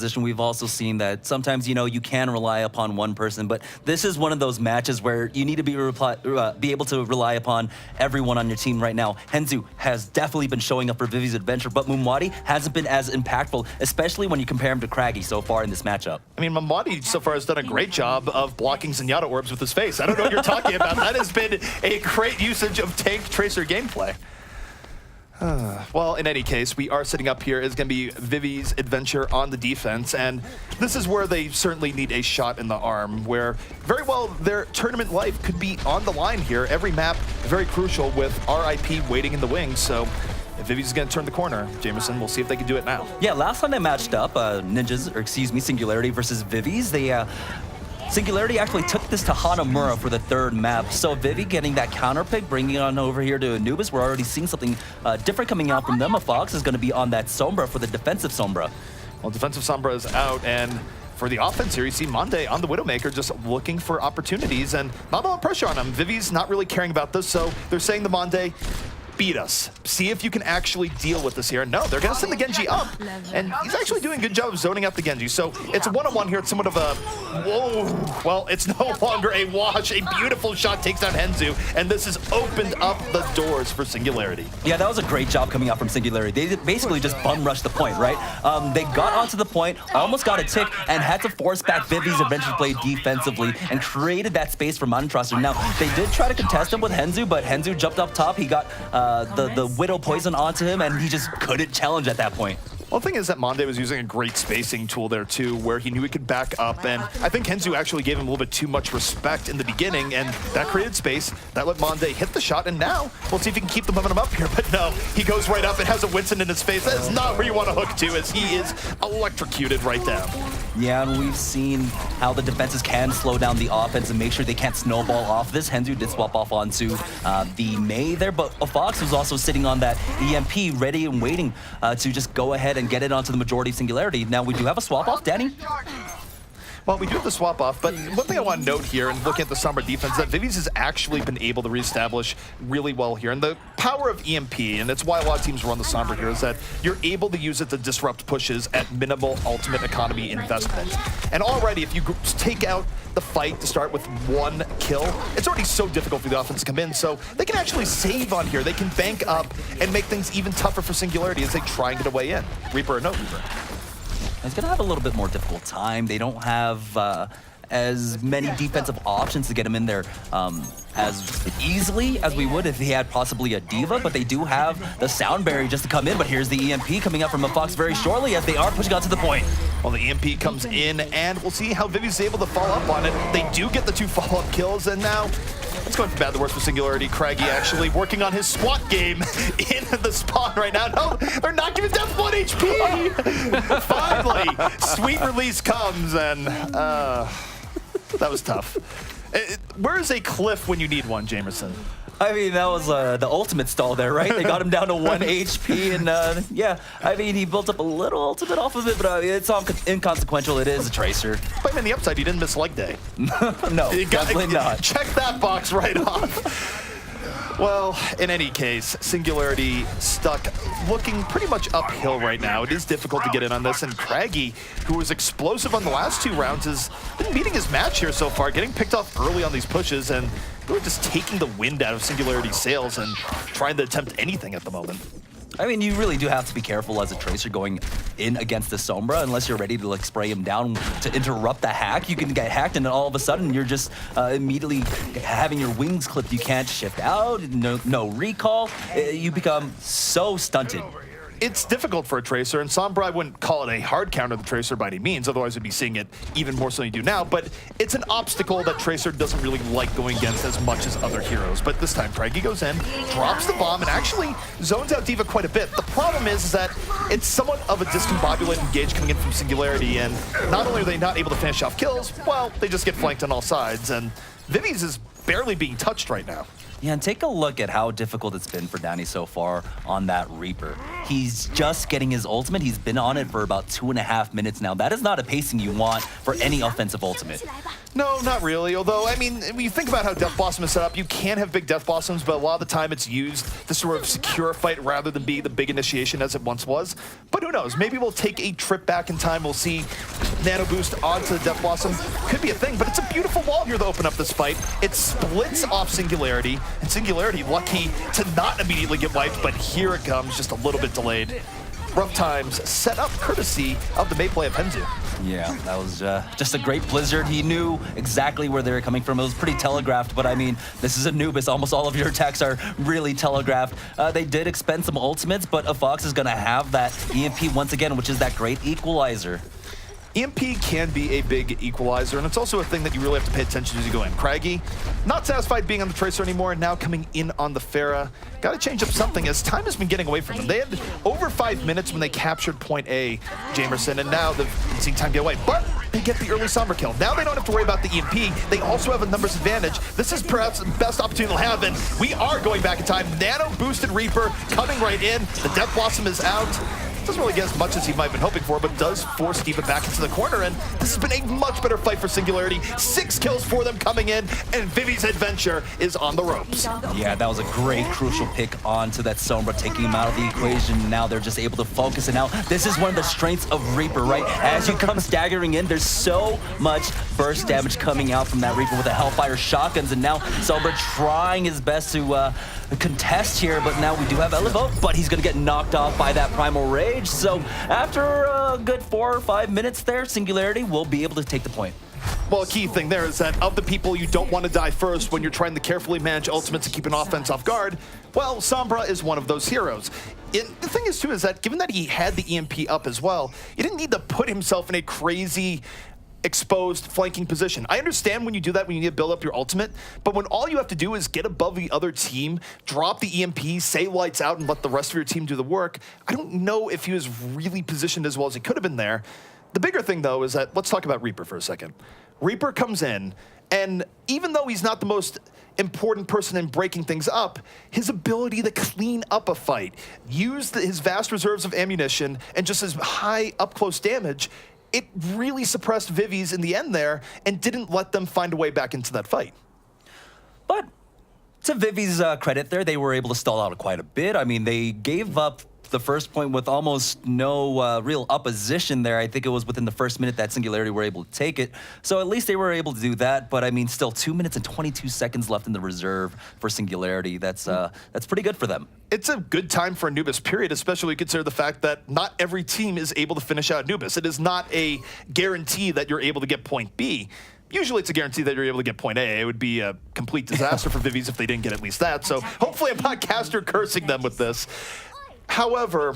composition, we've also seen that sometimes, you know, you can rely upon one person, but this is one of those matches where you need to be able to rely upon everyone on your team right now. Henzu has definitely been showing up for Vivi's adventure, but Mumwadi hasn't been as impactful, especially when you compare him to Craggy so far in this matchup. I mean, Mumwadi so far has done a great job of blocking Zenyatta orbs with his face. I don't know what you're talking about. That has been a great usage of tank tracer gameplay. Well, in any case, we are sitting up here. It's going to be Vivi's adventure on the defense, and this is where they certainly need a shot in the arm, where very well their tournament life could be on the line here. Every map very crucial with RIP waiting in the wings, so if Vivi's going to turn the corner, Jamerson, we'll see if they can do it now. Yeah, last time they matched up, Singularity versus Vivi's, they Singularity actually took this to Hanamura for the third map, so Vivi getting that counter pick, bringing it on over here to Anubis. We're already seeing something different coming out from them. A Fox is going to be on that Sombra for the defensive Sombra. Well, defensive Sombra is out, and for the offense here, you see Monday on the Widowmaker just looking for opportunities, and not a lot of pressure on him. Vivi's not really caring about this, so they're saying to Monday, beat us. See if you can actually deal with this here. No, they're going to send the Genji up, and he's actually doing a good job of zoning out the Genji. So it's a one-on-one here. It's somewhat of a, whoa. Well, it's no longer a wash. A beautiful shot takes down Henzu, and this has opened up the doors for Singularity. Yeah, that was a great job coming out from Singularity. They basically just bum rushed the point, right? They got onto the point, almost got a tick, and had to force back Vivi's adventure play defensively and created that space for Montroster. Now, they did try to contest him with Henzu, but Henzu jumped up top. He got the Widow poison onto him, and he just couldn't challenge at that point. Well, the thing is that Monday was using a great spacing tool there too, where he knew he could back up, and I think Henzu actually gave him a little bit too much respect in the beginning, and that created space. That let Monday hit the shot, and now we'll see if he can keep the momentum up here, but no, he goes right up and has a Winston in his face. That is not where you want to hook to, as he is electrocuted right down. Yeah, and we've seen how the defenses can slow down the offense and make sure they can't snowball off this. Henzu did swap off onto the Mei there, but Fox was also sitting on that EMP, ready and waiting to just go ahead and get it onto the majority of Singularity. Now, we do have a swap off, Danny? Well, we do have the swap off, but one thing I want to note here, and looking at the Sombra defense, that Vivi's has actually been able to reestablish really well here. And the power of EMP, and that's why a lot of teams run the Sombra here, is that you're able to use it to disrupt pushes at minimal ultimate economy investment. And already, if you take out the fight to start with one kill, it's already so difficult for the offense to come in, so they can actually save on here. They can bank up and make things even tougher for Singularity as they try and get a way in. Reaper or no Reaper. He's going to have a little bit more difficult time. They don't have as many defensive options to get him in there as easily as we would if he had possibly a D.Va, but they do have the sound barrier just to come in. But here's the EMP coming up from a Fox very shortly as they are pushing out to the point. Well, the EMP comes in, and we'll see how Vivi's able to follow up on it. They do get the 2 follow-up kills, and now it's going from bad to worse for Singularity. Craggy actually working on his SWAT game in the spawn right now. No, they're not giving down 1 HP! Finally, sweet release comes, and that was tough. Where is a cliff when you need one, Jamerson? I mean, that was the ultimate stall there, right? They got him down to 1 HP, and yeah, I mean, he built up a little ultimate off of it, but it's all inconsequential. It is a tracer. But on the upside, he didn't miss leg day. No, definitely not. Check that box right off. Well, in any case, Singularity stuck looking pretty much uphill right now. It is difficult to get in on this, and Craggy, who was explosive on the last 2 rounds, has been beating his match here so far, getting picked off early on these pushes, and really just taking the wind out of Singularity's sails and trying to attempt anything at the moment. I mean, you really do have to be careful as a tracer going in against the Sombra unless you're ready to like spray him down to interrupt the hack. You can get hacked and then all of a sudden you're just immediately having your wings clipped. You can't shift out, no recall. You become so stunted. It's difficult for a tracer, and Sombra, I wouldn't call it a hard counter the tracer by any means, otherwise we'd be seeing it even more so than you do now, but it's an obstacle that tracer doesn't really like going against as much as other heroes. But this time, Craggy goes in, drops the bomb, and actually zones out D.Va quite a bit. The problem is that it's somewhat of a discombobulated engage coming in from Singularity, and not only are they not able to finish off kills, well, they just get flanked on all sides, and Vivi's is barely being touched right now. Yeah, and take a look at how difficult it's been for Danny so far on that Reaper. He's just getting his ultimate. He's been on it for about 2.5 minutes now. That is not a pacing you want for any offensive ultimate. No, not really. Although, I mean, when you think about how Death Blossom is set up, you can have big Death Blossoms, but a lot of the time it's used to sort of secure a fight rather than be the big initiation as it once was. But who knows? Maybe we'll take a trip back in time. We'll see Nano Boost onto the Death Blossom. Could be a thing, but it's a beautiful wall here to open up this fight. It splits off Singularity, and Singularity lucky to not immediately get wiped, but here it comes, just a little bit delayed. Rough times set up courtesy of the Mayplay of Henzu. Yeah, that was just a great blizzard. He knew exactly where they were coming from. It was pretty telegraphed, but I mean, this is Anubis. Almost all of your attacks are really telegraphed. They did expend some ultimates, but a Fox is going to have that EMP once again, which is that great equalizer. EMP can be a big equalizer, and it's also a thing that you really have to pay attention to as you go in. Craggy, not satisfied being on the Tracer anymore, now coming in on the Pharah. Got to change up something as time has been getting away from them. They had over 5 minutes when they captured point A, Jamerson, and now they've seen time get away. But they get the early Sombra kill. Now they don't have to worry about the EMP. They also have a numbers advantage. This is perhaps the best opportunity they'll have, and we are going back in time. Nano boosted Reaper coming right in. The Death Blossom is out. Doesn't really get as much as he might have been hoping for, but does force Steven back into the corner, and this has been a much better fight for Singularity. 6 kills for them coming in, and Vivi's adventure is on the ropes. Yeah, that was a great crucial pick onto that Sombra, taking him out of the equation. Now they're just able to focus it out. This is one of the strengths of Reaper, right? As you come staggering in, there's so much burst damage coming out from that Reaper with the Hellfire shotguns, and now Sombra trying his best to contest here, but now we do have Elevote, but he's gonna get knocked off by that Primal Rage. So after a good 4 or 5 minutes there, Singularity will be able to take the point. Well, a key thing there is that of the people you don't want to die first when you're trying to carefully manage ultimates and keep an offense off guard, well, Sombra is one of those heroes. The thing is, too, is that given that he had the EMP up as well, he didn't need to put himself in a crazy exposed flanking position. I understand when you do that, when you need to build up your ultimate, but when all you have to do is get above the other team, drop the EMP, say lights out, and let the rest of your team do the work, I don't know if he was really positioned as well as he could have been there. The bigger thing, though, is that, let's talk about Reaper for a second. Reaper comes in, and even though he's not the most important person in breaking things up, his ability to clean up a fight, use his vast reserves of ammunition, and just his high up-close damage, it really suppressed Vivi's in the end there and didn't let them find a way back into that fight. But to Vivi's credit there, they were able to stall out quite a bit. I mean, they gave up the first point with almost no real opposition there. I think it was within the first minute that Singularity were able to take it. So at least they were able to do that. But I mean, still 2 minutes and 22 seconds left in the reserve for Singularity. That's pretty good for them. It's a good time for Anubis, period, especially when you consider the fact that not every team is able to finish out Anubis. It is not a guarantee that you're able to get point B. Usually it's a guarantee that you're able to get point A. It would be a complete disaster for Vivi's if they didn't get at least that. So hopefully I'm not caster cursing them with this. However,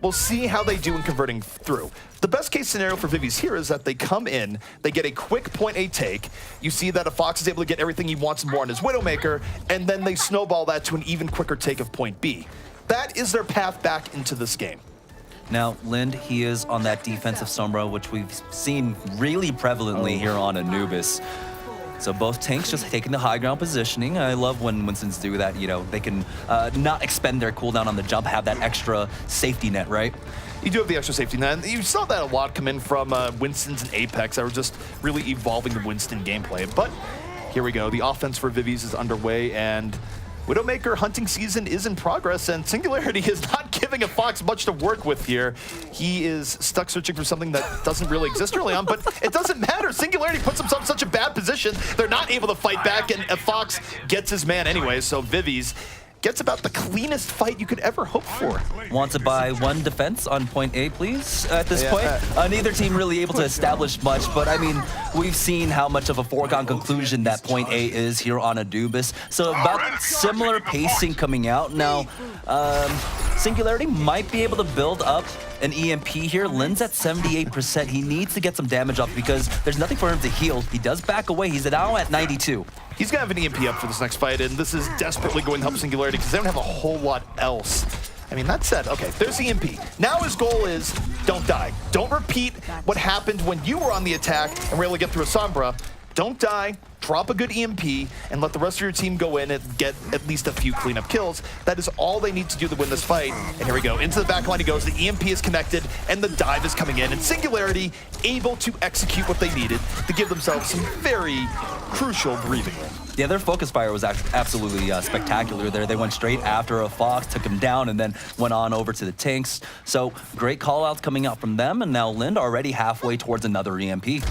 we'll see how they do in converting through. The best case scenario for Vivi's here is that they come in, they get a quick point A take, you see that a Fox is able to get everything he wants and more on his Widowmaker, and then they snowball that to an even quicker take of point B. That is their path back into this game. Now, Lind, he is on that defensive Sombra, which we've seen really prevalently here on Anubis. So both tanks just taking the high ground positioning. I love when Winstons do that. You know, they can not expend their cooldown on the jump, have that extra safety net, right? You do have the extra safety net. You saw that a lot come in from Winstons and Apex that were just really evolving the Winston gameplay. But here we go. The offense for Vivi's is underway, and Widowmaker hunting season is in progress, and Singularity is not giving a Fox much to work with here. He is stuck searching for something that doesn't really exist early on, but it doesn't matter. Singularity puts himself in such a bad position, they're not able to fight back, and a Fox gets his man anyway, so Vivi's gets about the cleanest fight you could ever hope for. Want to buy one defense on point A, please, at this point? Neither team really able to establish much, but I mean, we've seen how much of a foregone conclusion that point A is here on Anubis. So about similar pacing coming out. Now, Singularity might be able to build up an EMP here. Lin's at 78%. He needs to get some damage off because there's nothing for him to heal. He does back away. He's now at 92. He's going to have an EMP up for this next fight, and this is desperately going to help Singularity because they don't have a whole lot else. I mean, that said, okay, there's the EMP. Now his goal is don't die. Don't repeat what happened when you were on the attack and were able to get through a Sombra. don't die, drop a good EMP, and let the rest of your team go in and get at least a few cleanup kills. That is all they need to do to win this fight. And here we go, into the back line he goes, the EMP is connected, and the dive is coming in, and Singularity able to execute what they needed to give themselves some very crucial breathing room. Yeah, their focus fire was absolutely spectacular there. They went straight after a Fox, took him down, and then went on over to the tanks. So great call-outs coming out from them, and now Lind already halfway towards another EMP.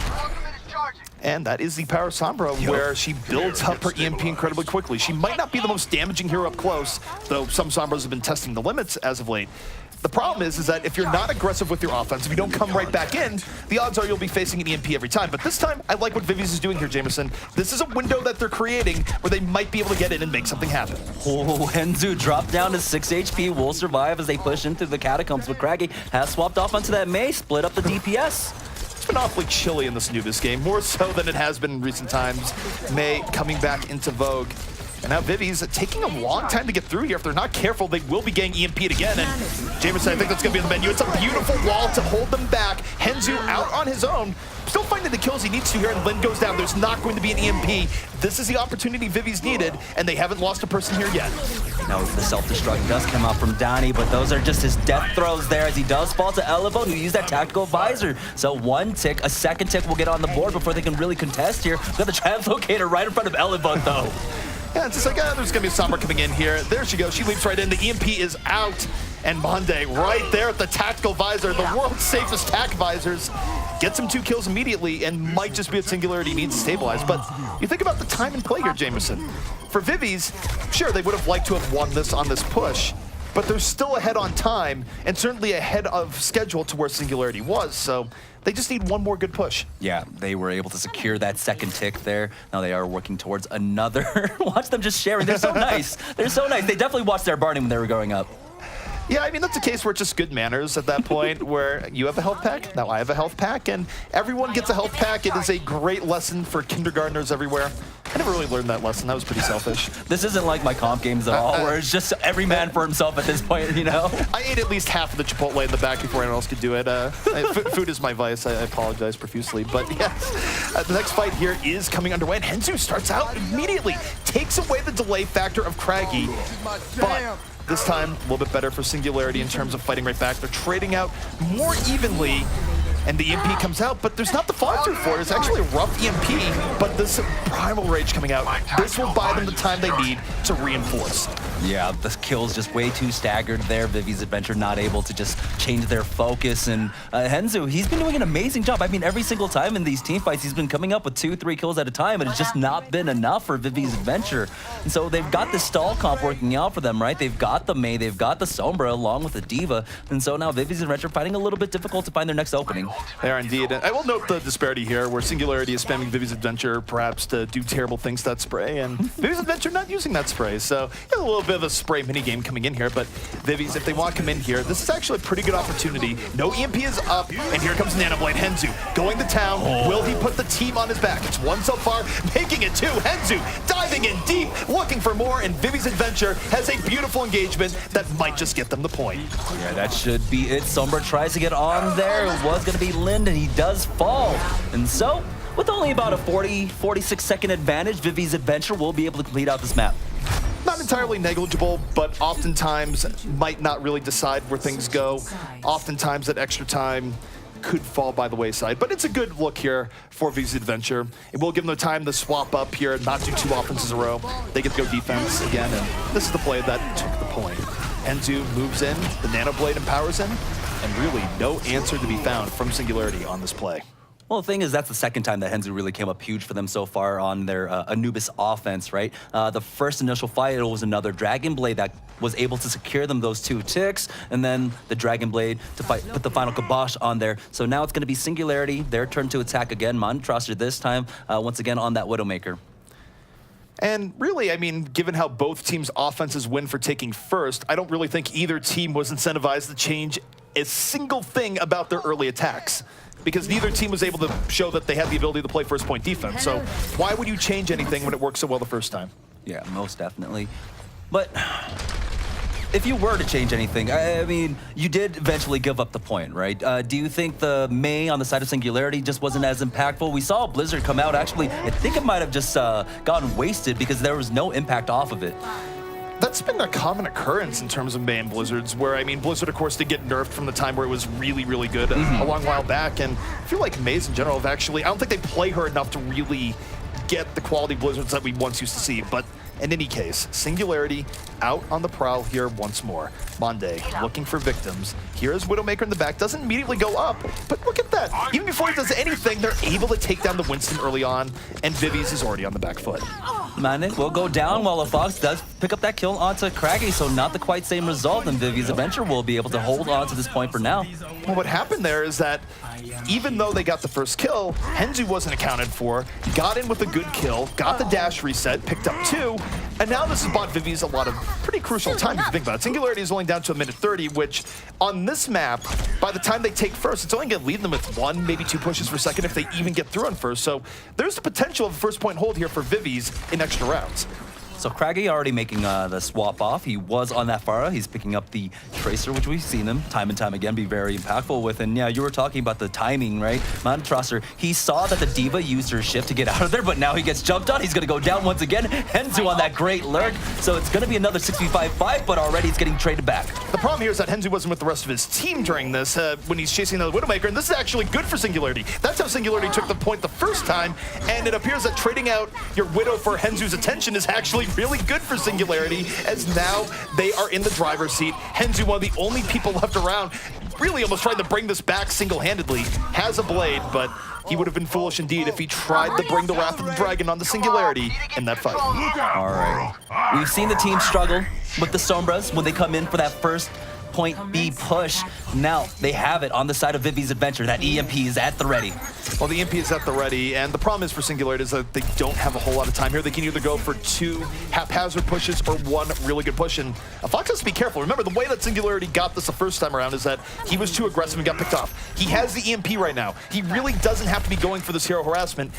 And that is the power of Sombra, where she builds up her EMP incredibly quickly. She might not be the most damaging hero up close, though some Sombras have been testing the limits as of late. The problem is that if you're not aggressive with your offense, if you don't come right back in, the odds are you'll be facing an EMP every time. But this time, I like what Vivi's is doing here, Jamerson. This is a window that they're creating where they might be able to get in and make something happen. Oh, Henzu dropped down to 6 HP, will survive as they push into the catacombs, but Craggy has swapped off onto that Mei, split up the DPS. It's been awfully chilly in this Anubis game, more so than it has been in recent times. Mei coming back into vogue. And now Vivi's taking a long time to get through here. If they're not careful, they will be getting EMP'd again. And Jamerson, I think that's going to be in the menu. It's a beautiful wall to hold them back. Henzu out on his own, still finding the kills he needs to here, and Lind goes down. There's not going to be an EMP. This is the opportunity Vivi's needed, and they haven't lost a person here yet. Now the self-destruct does come out from Donnie, but those are just his death throws there as he does fall to Elevo, who used that tactical visor. So one tick, a second tick will get on the board before they can really contest here. We got the translocator right in front of Elevo, though. Yeah, it's just like, there's going to be a Sombra coming in here. There she goes. She leaps right in. The EMP is out. And Monday right there at the tactical visor, the world's safest tac visors, gets him 2 kills immediately and might just be a Singularity needs to stabilize. But you think about the time and play here, Jamerson. For Vivi's, sure, they would have liked to have won this on this push, but they're still ahead on time and certainly ahead of schedule to where Singularity was. So they just need one more good push. Yeah, they were able to secure that second tick there. Now they are working towards another. Watch them just sharing. They're so nice. They're so nice. They definitely watched their Barney when they were growing up. Yeah, I mean, that's a case where it's just good manners at that point, where you have a health pack, now I have a health pack, and everyone gets a health pack. It is a great lesson for kindergartners everywhere. I never really learned that lesson. That was pretty selfish. This isn't like my comp games at all, where it's just every man for himself at this point, you know? I ate at least half of the Chipotle in the back before anyone else could do it. Food is my vice. I apologize profusely. But yes, the next fight here is coming underway, and Henzu starts out immediately, takes away the delay factor of Craggy, but this time, a little bit better for Singularity in terms of fighting right back. They're trading out more evenly, and the EMP comes out, but there's not the follow-through for it. It's actually a rough EMP, but this Primal Rage coming out, this will buy them the time they need to reinforce. Yeah, the kill's just way too staggered there. Vivi's Adventure not able to just change their focus. And Henzu, he's been doing an amazing job. I mean, every single time in these team fights, he's been coming up with 2-3 kills at a time, and it's just not been enough for Vivi's Adventure. And so they've got the stall comp working out for them, right? They've got the Mei, they've got the Sombra along with the Diva. And so now Vivi's Adventure finding a little bit difficult to find their next opening. They are indeed. I will note the disparity here, where Singularity is spamming Vivi's Adventure perhaps to do terrible things to that spray, and Vivi's Adventure not using that spray. So a little bit of a spray minigame coming in here, but Vivi's, if they want to come in here, this is actually a pretty good opportunity. No EMP is up, and here comes Nanoblade. Henzu going to town. Will he put the team on his back? It's 1 so far, making it 2. Henzu diving in deep, looking for more, and Vivi's Adventure has a beautiful engagement that might just get them the point. Yeah, that should be it. Sombra tries to get on there. It was going to be Lind, and he does fall. And so, with only about a 46 second advantage, Vivi's Adventure will be able to complete out this map. Not entirely negligible, but oftentimes might not really decide where things go. Oftentimes that extra time could fall by the wayside, but it's a good look here for Vivi's Adventure. It will give them the time to swap up here and not do 2 offenses in a row. They get to go defense again, and this is the play that took the point. Henzu moves in, the Nanoblade empowers him, and really no answer to be found from Singularity on this play. Well, the thing is, that's the second time that Henzu really came up huge for them so far on their Anubis offense, right? The first initial fight, it was another Dragon Blade that was able to secure them those 2 ticks, and then the Dragon Blade to put the final kibosh on there. So now it's going to be Singularity, their turn to attack again. Montroster this time, once again on that Widowmaker. And really, I mean, given how both teams' offenses win for taking first, I don't really think either team was incentivized to change a single thing about their early attacks, because neither team was able to show that they had the ability to play first point defense. So why would you change anything when it works so well the first time? Yeah, most definitely. But if you were to change anything, I mean, you did eventually give up the point, right? Do you think the May on the side of Singularity just wasn't as impactful? We saw Blizzard come out. Actually, I think it might have just gotten wasted because there was no impact off of it. That's been a common occurrence in terms of May and Blizzards, where, I mean, Blizzard, of course, did get nerfed from the time where it was really, really good a long while back, and I feel like Mays in general have actually, I don't think they play her enough to really get the quality Blizzards that we once used to see, but in any case, Singularity out on the prowl here once more. Monday looking for victims. Here's Widowmaker in the back, doesn't immediately go up, but look at that. Even before he does anything, they're able to take down the Winston early on, and Vivi's is already on the back foot. Mane will go down while a Fox does pick up that kill onto Craggy, so not the quite same result, and Vivi's Adventure will be able to hold on to this point for now. Well, what happened there is that even though they got the first kill, Henzu wasn't accounted for, got in with a good kill, got the dash reset, picked up 2, and now this has bought Vivi's a lot of pretty crucial time if you think about it. Singularity is only down to a minute 30, which on this map, by the time they take first, it's only going to leave them with 1, maybe 2 pushes per second if they even get through on first. So there's the potential of a first point hold here for Vivi's in extra rounds. So Craggy already making the swap off. He was on that Pharah. He's picking up the Tracer, which we've seen him time and time again be very impactful with. And yeah, you were talking about the timing, right? Montrosser, he saw that the Diva used her shift to get out of there, but now he gets jumped on. He's going to go down once again. Henzu on that great lurk. So it's going to be another 6v5 fight, but already it's getting traded back. The problem here is that Henzu wasn't with the rest of his team during this when he's chasing another Widowmaker, and this is actually good for Singularity. That's how Singularity took the point the first time, and it appears that trading out your Widow for Henzu's attention is actually really good for Singularity, as now they are in the driver's seat. Henzu, one of the only people left around, really almost trying to bring this back single-handedly, has a blade, but he would have been foolish indeed if he tried to bring the Wrath of the Dragon on the Singularity in that fight. All right. We've seen the team struggle with the Sombras when they come in for that first point B push. Now they have it on the side of Vivi's Adventure. That EMP is at the ready. Well, the EMP is at the ready, and the problem is for Singularity is that they don't have a whole lot of time here. They can either go for 2 haphazard pushes or 1 really good push, and Fox has to be careful. Remember, the way that Singularity got this the first time around is that he was too aggressive and got picked off. He has the EMP right now. He really doesn't have to be going for this hero harassment.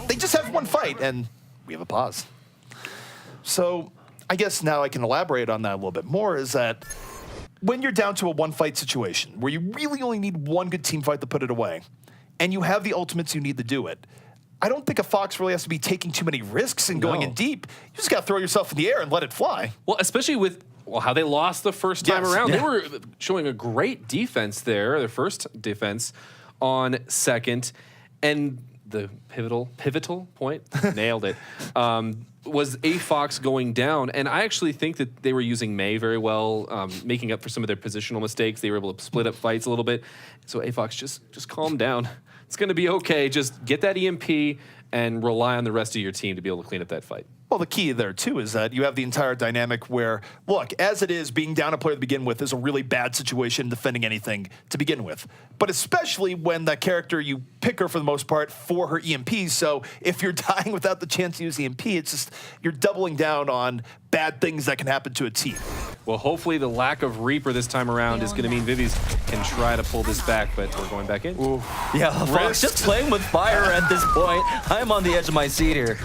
They just have 1 fight, and we have a pause. So I guess now I can elaborate on that a little bit more, is that when you're down to a 1-fight situation where you really only need 1 good team fight to put it away, and you have the ultimates you need to do it, I don't think a Fox really has to be taking too many risks and going in deep. You just got to throw yourself in the air and let it fly. Well, especially with how they lost the first time around. They were showing a great defense there, their first defense on second, and the pivotal point, nailed it, was a Fox going down. And I actually think that they were using May very well, making up for some of their positional mistakes. They were able to split up fights a little bit. So a Fox, just calm down. It's going to be okay. Just get that EMP and rely on the rest of your team to be able to clean up that fight. Well, the key there, too, is that you have the entire dynamic where, look, as it is, being down a player to begin with is a really bad situation defending anything to begin with. But especially when that character, you pick her for the most part for her EMPs. So if you're dying without the chance to use EMP, it's just you're doubling down on bad things that can happen to a team. Well, hopefully the lack of Reaper this time around is going to mean Vivi's can try to pull this back, but we're going back in. Ooh. Yeah, Fox just playing with fire at this point. I'm on the edge of my seat here.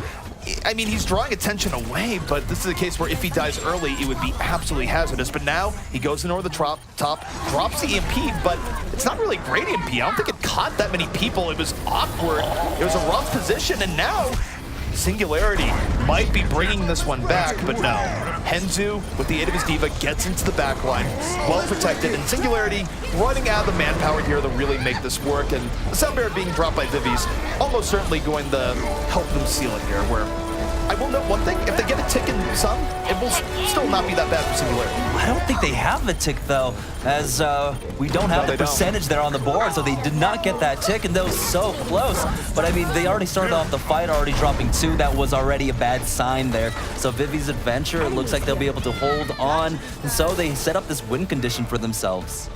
I mean, he's drawing attention away, but this is a case where if he dies early, it would be absolutely hazardous. But now he goes in over the top, drops the EMP, but it's not really a great EMP. I don't think it caught that many people. It was awkward. It was a rough position, and now Singularity might be bringing this one back, but no. Henzu, with the aid of his Diva, gets into the back line, well protected, and Singularity running out of the manpower here to really make this work, and the Sound Barrier being dropped by Vivi's almost certainly going to help them seal it here, where I will note one thing, if they get a tick in some, it will still not be that bad for Singularity. I don't think they have the tick, though, as we don't have the percentage there on the board, so they did not get that tick, and that was so close. But, I mean, they already started off the fight, already dropping 2. That was already a bad sign there. So Vivi's Adventure, it looks like they'll be able to hold on, and so they set up this win condition for themselves.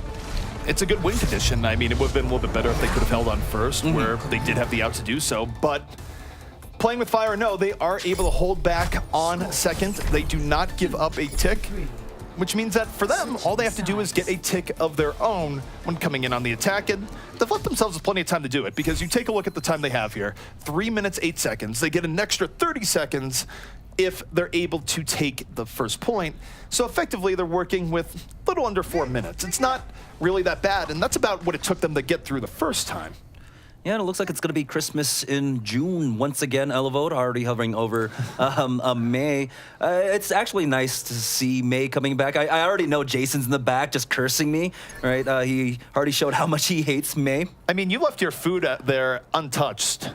It's a good win condition. I mean, it would have been a little bit better if they could have held on first, where they did have the out to do so, but playing with fire, no, they are able to hold back on second. They do not give up a tick, which means that for them, all they have to do is get a tick of their own when coming in on the attack, and they've left themselves with plenty of time to do it, because you take a look at the time they have here, 3 minutes, 8 seconds. They get an extra 30 seconds if they're able to take the first point. So effectively, they're working with a little under 4 minutes. It's not really that bad, and that's about what it took them to get through the first time. Yeah, and it looks like it's going to be Christmas in June once again. Elevode already hovering over May. It's actually nice to see May coming back. I already know Jason's in the back just cursing me, right? He already showed how much he hates May. I mean, you left your food out there untouched.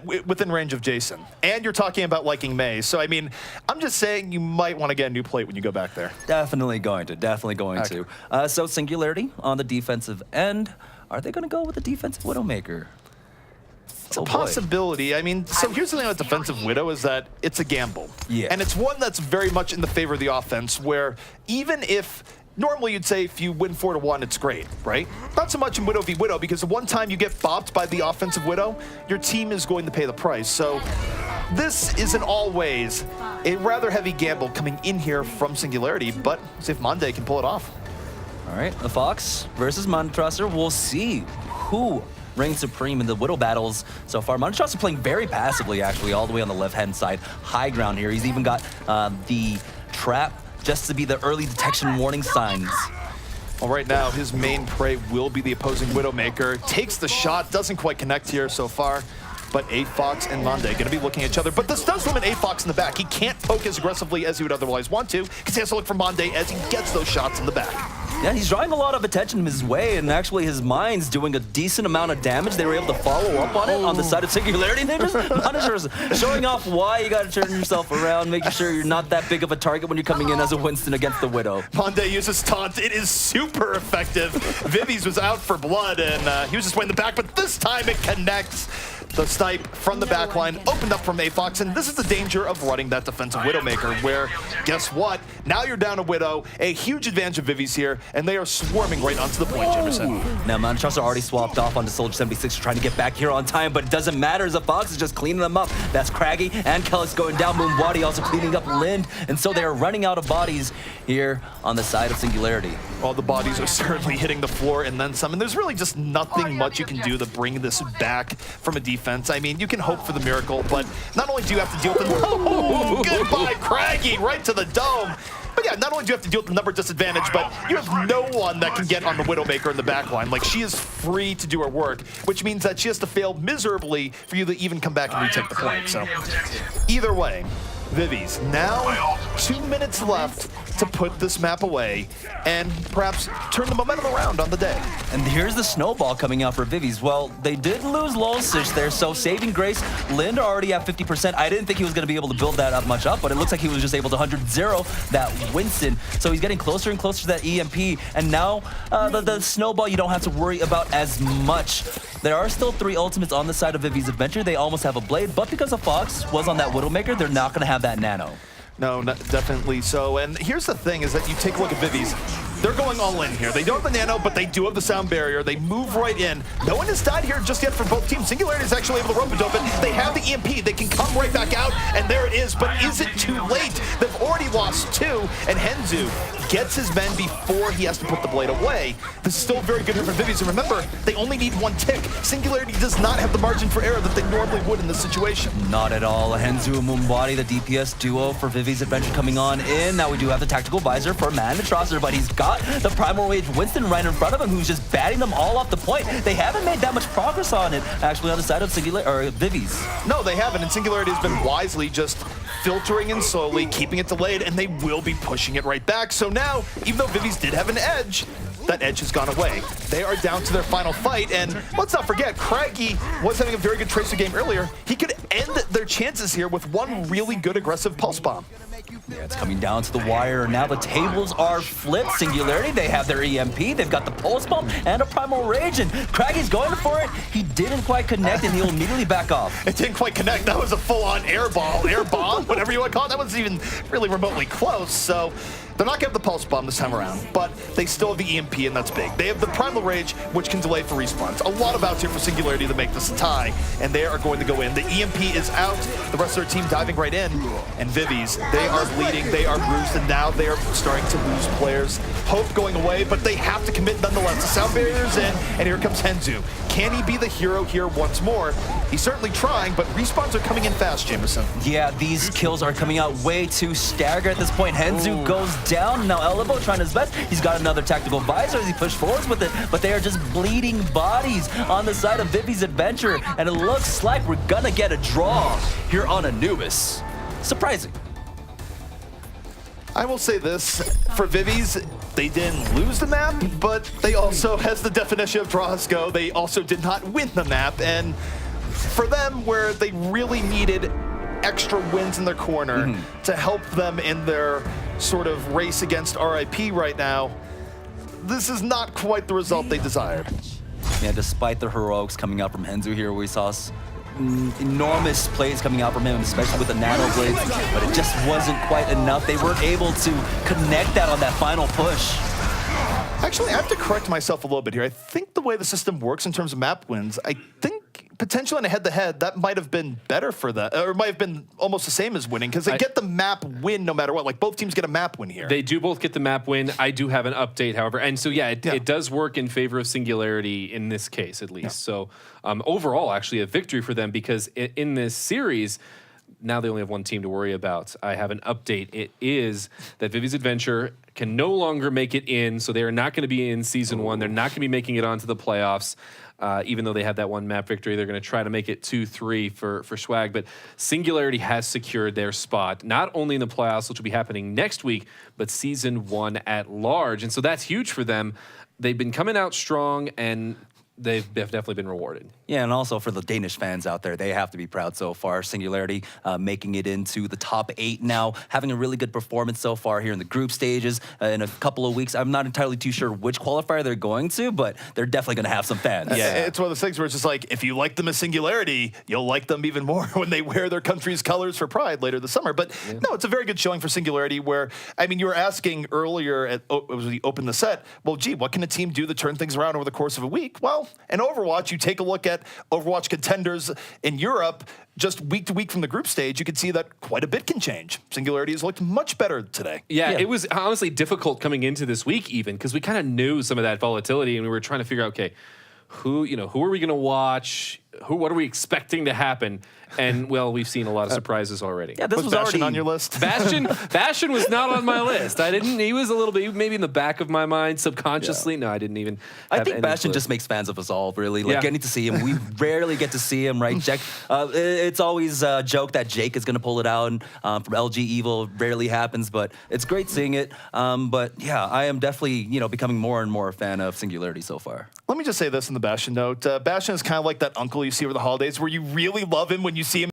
Within range of Jason. And you're talking about liking May. So, I mean, I'm just saying you might want to get a new plate when you go back there. Definitely going to. So Singularity on the defensive end. Are they going to go with the defensive Widowmaker? It's a possibility. I mean, so here's the thing about defensive Widow is that it's a gamble. Yeah. And it's one that's very much in the favor of the offense where even if normally you'd say if you win 4-1, it's great, right? Not so much in Widow v. Widow because the one time you get bopped by the offensive Widow, your team is going to pay the price. So this is in all ways a rather heavy gamble coming in here from Singularity, but see if Monday can pull it off. All right, the Fox versus Montrusser. We'll see who reigns supreme in the Widow battles so far. Montrusser playing very passively, actually, all the way on the left-hand side. High ground here. He's even got the trap just to be the early detection warning signs. Well, right now, his main prey will be the opposing Widowmaker. Takes the shot, doesn't quite connect here so far. But A-Fox and Monday going to be looking at each other. But this does limit A-Fox in the back. He can't poke as aggressively as he would otherwise want to because he has to look for Monday as he gets those shots in the back. Yeah, he's drawing a lot of attention his way, and actually his mind's doing a decent amount of damage. They were able to follow up on it on the side of Singularity. They're just showing off why you got to turn yourself around, making sure you're not that big of a target when you're coming in as a Winston against the Widow. Monday uses taunt. It is super effective. Vivi's was out for blood, and he was just way in the back, but this time it connects. The snipe from the backline opened up from A-Fox, and this is the danger of running that defensive Widowmaker, where, guess what? Now you're down a Widow, a huge advantage of Vivi's here, and they are swarming right onto the point, Jamerson. Now, Montrusser already swapped off onto Soldier 76, trying to get back here on time, but it doesn't matter as the Fox is just cleaning them up. That's Craggy and Kellex going down, Moonwadi also cleaning up Lind, and so they are running out of bodies here on the side of Singularity. All the bodies are certainly hitting the floor and then some, and there's really just nothing much you can do to bring this back from a defense. I mean, you can hope for the miracle, but not only do you have to deal with the... Oh, goodbye, Craggy, right to the dome. But yeah, not only do you have to deal with the number disadvantage, but you have no one that can get on the Widowmaker in the backline. Like, she is free to do her work, which means that she has to fail miserably for you to even come back and retake the point. So, either way, Vivi's now 2 minutes left to put this map away and perhaps turn the momentum around on the day. And here's the snowball coming out for Vivi's. Well, they did lose Lolsish there, so saving grace. Lind already at 50%. I didn't think he was going to be able to build that up much up, but it looks like he was just able to 100-0 that Winston. So he's getting closer and closer to that EMP, and now the snowball you don't have to worry about as much. There are still 3 ultimates on the side of Vivi's Adventure. They almost have a blade, but because the Fox was on that Widowmaker, they're not going to have that nano. No, definitely so. And here's the thing is that you take a look at Vivi's. They're going all in here. They don't have the nano, but they do have the sound barrier. They move right in. No one has died here just yet for both teams. Singularity is actually able to rope a dope it. They have the EMP. They can come right back out, and there it is. But is it too late? They've already lost 2, and Henzu gets his men before he has to put the blade away. This is still very good here for Vivi's. And remember, they only need 1 tick. Singularity does not have the margin for error that they normally would in this situation. Not at all. Henzu and Moonwadi, the DPS duo for Vivi's Adventure coming on in. Now we do have the tactical visor for Montrusser, but he's got the Primal Rage Winston right in front of him, who's just batting them all off the point. They haven't made that much progress on it, actually, on the side of Vivi's. No, they haven't, and Singularity has been wisely just filtering in slowly, keeping it delayed, and they will be pushing it right back. So now, even though Vivi's did have an edge, that edge has gone away. They are down to their final fight, and let's not forget, Craggy was having a very good Tracer game earlier. He could end their chances here with 1 really good aggressive Pulse Bomb. Yeah, it's coming down to the wire. Now the tables are flipped. Singularity, they have their EMP, they've got the Pulse Bomb and a Primal Rage, and Craggy's going for it. He didn't quite connect, and he'll immediately back off. It didn't quite connect. That was a full-on air bomb, whatever you want to call it. That wasn't even really remotely close, so they're not getting the Pulse Bomb this time around, but they still have the EMP, and that's big. They have the Primal Rage, which can delay for respawns. A lot of outs here for Singularity to make this a tie, and they are going to go in. The EMP is out. The rest of their team diving right in, and Vivi's, they are are bleeding, they are bruised, and now they are starting to lose players. Hope going away, but they have to commit nonetheless. The sound barrier's in, and here comes Henzu. Can he be the hero here once more? He's certainly trying, but respawns are coming in fast, Jamerson. Yeah, these kills are coming out way too staggered at this point. Henzu goes down. Now Elbow trying his best. He's got another tactical visor as he pushed forwards with it, but they are just bleeding bodies on the side of Vivi's adventure, and it looks like we're gonna get a draw here on Anubis. Surprising. I will say this, for Vivi's, they didn't lose the map, but they also, as the definition of draws go, they also did not win the map. And for them, where they really needed extra wins in their corner to help them in their sort of race against RIP right now, this is not quite the result they desired. Yeah, despite the heroics coming out from Henzu here, we saw enormous plays coming out from him, especially with the nano blades, but it just wasn't quite enough. They weren't able to connect that on that final push. Actually, I have to correct myself a little bit here. I think the way the system works in terms of map wins, I think potentially in a head-to-head, that might have been better for that, or might have been almost the same as winning, because they get the map win no matter what. Like, both teams get a map win here. They do both get the map win. I do have an update, however. And so, yeah, it does work in favor of Singularity in this case, at least. Yeah. So, overall, actually, a victory for them, because in this series, now they only have one team to worry about. I have an update. It is that Vivi's Adventure can no longer make it in, so they are not going to be in Season 1. They're not going to be making it onto the playoffs. Even though they had that one map victory, they're going to try to make it 2-3 for swag. But Singularity has secured their spot, not only in the playoffs, which will be happening next week, but Season 1 at large. And so that's huge for them. They've been coming out strong, and they've definitely been rewarded. Yeah, and also for the Danish fans out there, they have to be proud so far. Singularity making it into the top 8 now, having a really good performance so far here in the group stages. In a couple of weeks, I'm not entirely too sure which qualifier they're going to, but they're definitely going to have some fans. Yeah, it's one of those things where it's just like, if you like them as Singularity, you'll like them even more when they wear their country's colors for Pride later this summer. But no, it's a very good showing for Singularity where, I mean, you were asking earlier as we opened the set, well, gee, what can a team do to turn things around over the course of a week? Well, in Overwatch, you take a look at Overwatch Contenders in Europe, just week to week from the group stage, you can see that quite a bit can change. Singularity has looked much better today. Yeah, it was honestly difficult coming into this week even, because we kind of knew some of that volatility, and we were trying to figure out, okay, who are we going to watch? What are we expecting to happen? And, well, we've seen a lot of surprises already. Yeah, this was Bastion already on your list? Bastion was not on my list. He was a little bit, maybe in the back of my mind subconsciously. Yeah. No, I didn't even I think Bastion just makes fans of us all, really. Like, getting to see him. We rarely get to see him, right? Jack, it's always a joke that Jake is going to pull it out and, from LG Evil. Rarely happens, but it's great seeing it. But, yeah, I am definitely, becoming more and more a fan of Singularity so far. Let me just say this in the Bastion note. Bastion is kind of like that uncle you see over the holidays where you really love him when you see him